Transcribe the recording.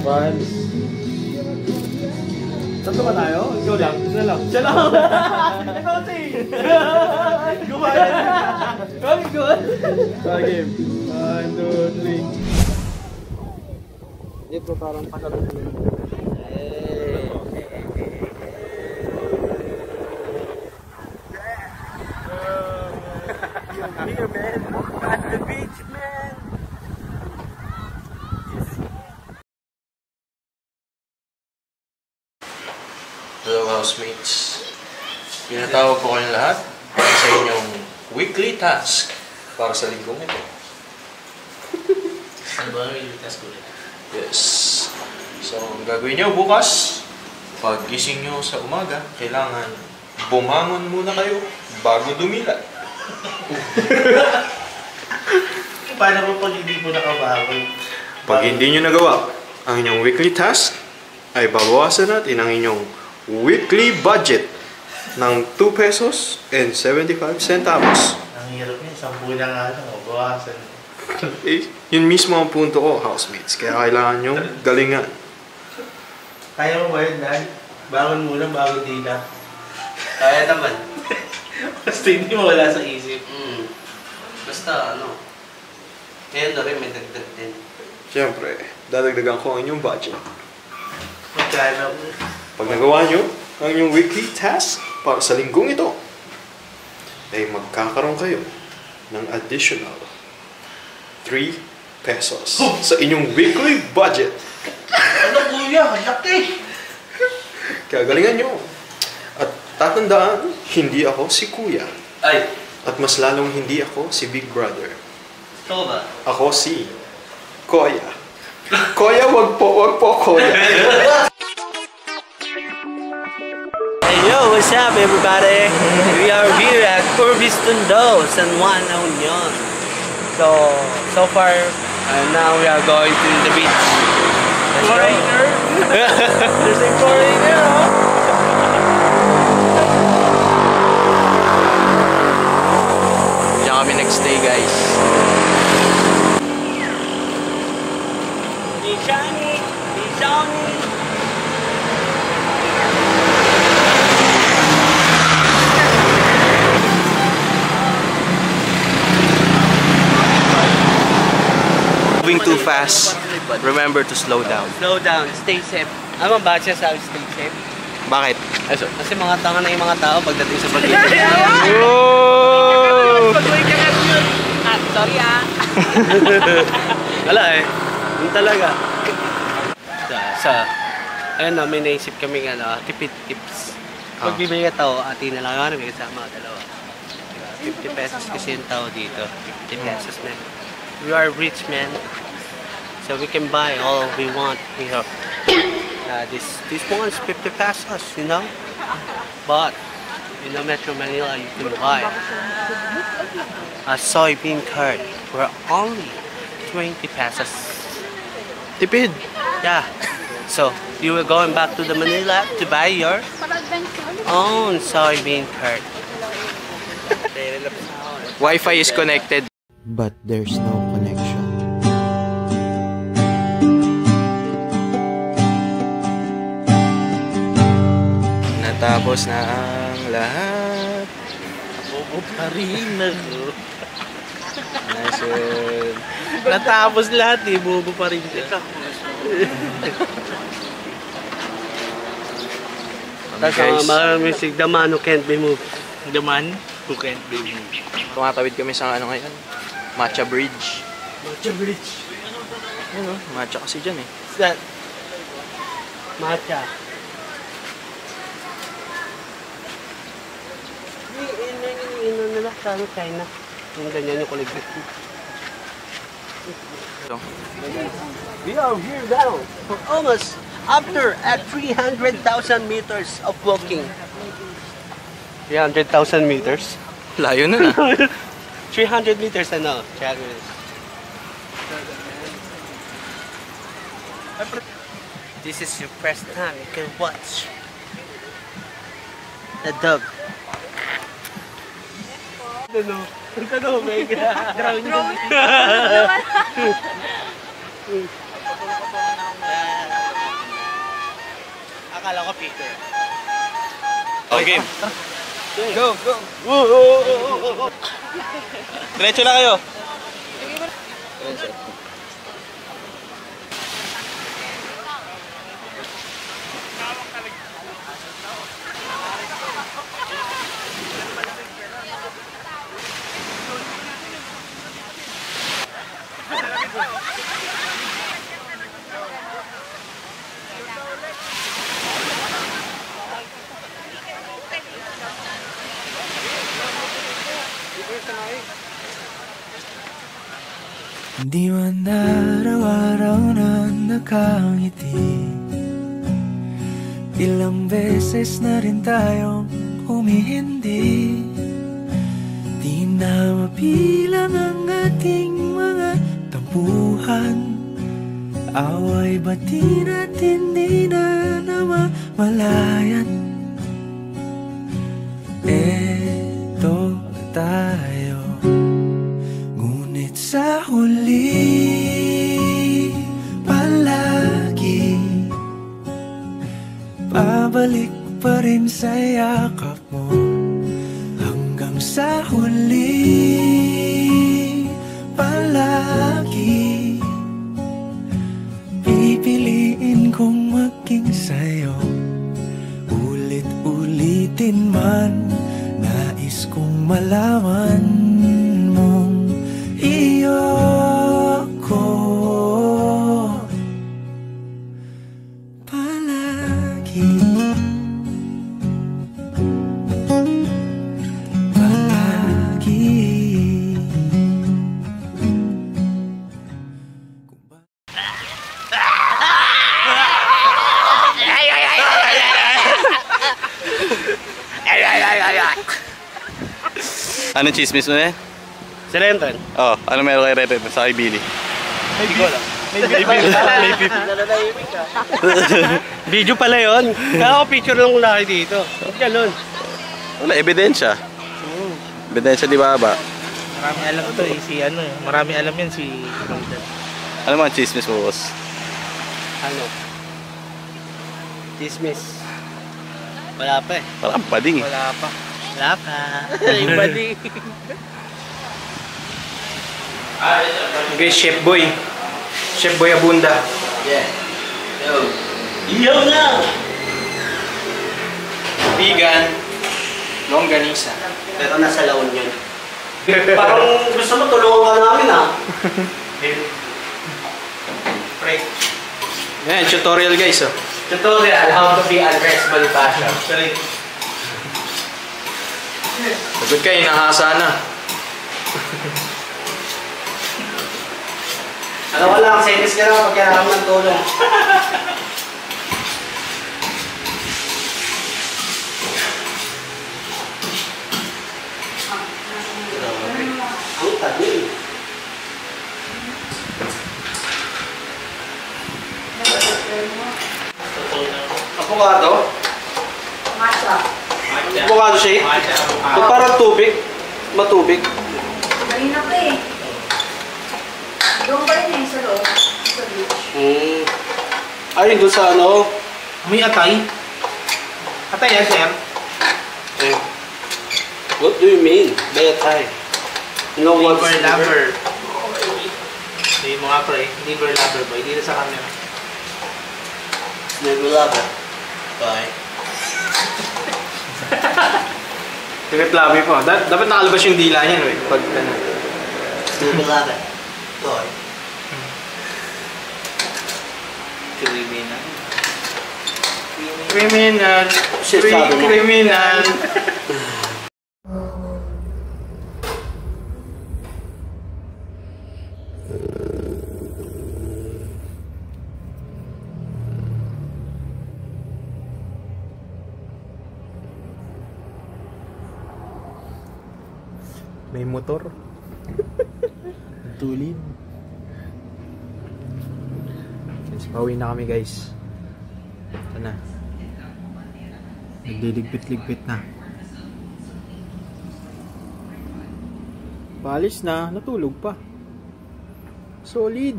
Once. Tatlo ba tayo? Ikaw lang. Isa lang. Siya lang. Ikaw si. Gumaya. Very good. Game. 1, 2, 3. Hindi po parang pasalot. Here, man. At the beach, man. Hello housemates. Pinatawag ko kayong lahat para sa inyong weekly task para sa linggong ito. Ano ba ang weekly task ulit? Yes. So, ang gagawin nyo bukas, pag gising nyo sa umaga, kailangan bumangon muna kayo bago dumilat. Paano mo pag hindi po nakabagon? Pag hindi nyo nagawa ang inyong weekly task, ay babawasan natin ang inyong weekly budget ng 2 pesos and 75 centavos. Ang hirap niya, 10 na nga lang, bawasan. Eh, yun mismo ang punto ko, housemates. Kaya kailangan nyo galingan. Kaya mo ba yun, Dan? Bangon muna bago dila. Kaya naman. Basta hindi mo wala sa isip. Basta ano, ngayon na rin may dagdag din. Siyempre, dadagdagan ko ang inyong budget. Magkano? Pag nagawa nyo ang inyong weekly task para sa linggong ito, ay magkakaroon kayo ng additional 3 pesos sa inyong weekly budget. Ano kuya? Laki! Kaya galingan nyo. At tatandaan, hindi ako si Kuya. Ay! At mas lalong hindi ako si Big Brother. Ito ba? Ako si Koya. Koya, wag po Koya. Hey yo, what's up everybody? We are here at Corbis Tondo, San Juan, La Union. So far, now we are going to the beach. Let's go. There's a foreigner, huh? Diyan kami next day, guys. Bijani! Moving too fast, remember to slow down. Slow down, stay safe. Ano ang bakit siya sabi stay safe? Bakit? Kasi mga tanga na yung mga tao pagdating sa bagay. Whoa! Sorry ah. Wala eh. Yun talaga. Ayun na, may naisip kami tipid tips. Pag bibili ka tao, ati na lang may kasama dalawa. 50 pesos kasi yung tao dito. 50 pesos man. We are rich man. So we can buy all we want here. This one's 50 pesos, you know? But in Metro Manila, you can buy a soybean curd for only 20 pesos. Tipid! Yeah. So, you were going back to the Manila to buy your own soybean curd. Wi-Fi is connected. But there's no connection. Natapos na ang lahat. Bobo pa rin na. Nice one. Natapos lahat eh, bobo pa rin siya. Tapos ang music, the man who can't be moved. The man who can't be moved. Tumatawid kami sa ano ngayon? Matcha Bridge. Matcha Bridge. Ano? Matcha kasi dyan eh. What's that? Matcha. Ino nila sa China. Yung ganyan yung kuligit. We are here now for almost after at 300,000 meters of walking. 300,000 meters? Layo na na. 300 meters ano? This is your first time you can watch the dog. Ano, mega. Drone. akala ko picture. Okay. Go, go. Diretso na kayo. Di man araw-araw na nakangiti. Ilang beses na rin tayong humihindi. Di na mapilang ang ating mga tampuhan. Away bati natin di na namamalayan. Eto tayo, ngunit sa huli palagi pabalik pa rin sa yakap mo. Hanggang sa huli palagi pipiliin kong maging sa'yo. Ulit-ulitin man, nais kong malaman mong iyo ko palagi. Anong chismis mo eh? Si Renton. Oh, ano meron kay Renton sa kay Billy? Hindi ko alam. Video pala yun. Kaya ako picture lang laki dito. Ba't ganun? Wala, ebidensya. Ebidensya di ba ba? Marami alam ito eh, si ano eh. Marami alam yan si Renton. Ano mga chismis mo, boss? Ano? Chismis. Wala pa eh. Parang bading eh. Wala pa. Wala pa. Iba din. Okay, Chef Boy. Chef Boy Abunda. Yeah. Yo na! Vegan. Longganisa. Pero nasa laon yun. Parang gusto mo tulungan ka namin ah. Break. Yan, tutorial guys oh. Tutorial how to be Andres Bonifacio. Sagot kayo, nahasa na. Ano ka lang, series ka lang pag kailangan ng tulong. Ang tabi. Avocado? Matcha. Avocado shake? Ba't parang tubig? Matubig? Kanina pa eh. Doon pa rin eh, sa loob. Sa beach. Ayun doon sa ano? May atay. Atay yan, sir. What do you mean? Bayatay. No one's Liver lover. Hindi mo nga pre. Liver lover boy. Dito sa camera. Never love it. Bye. Reklami po. Dapat nakalabas yung dila niyan eh. Pag ano. Never love it. Bye. Criminal. Criminal. Criminal. May motor. Tulid. Yes, pauwi na kami guys. Ito na. Nagliligpit-ligpit na. Paalis na, natulog pa. Solid.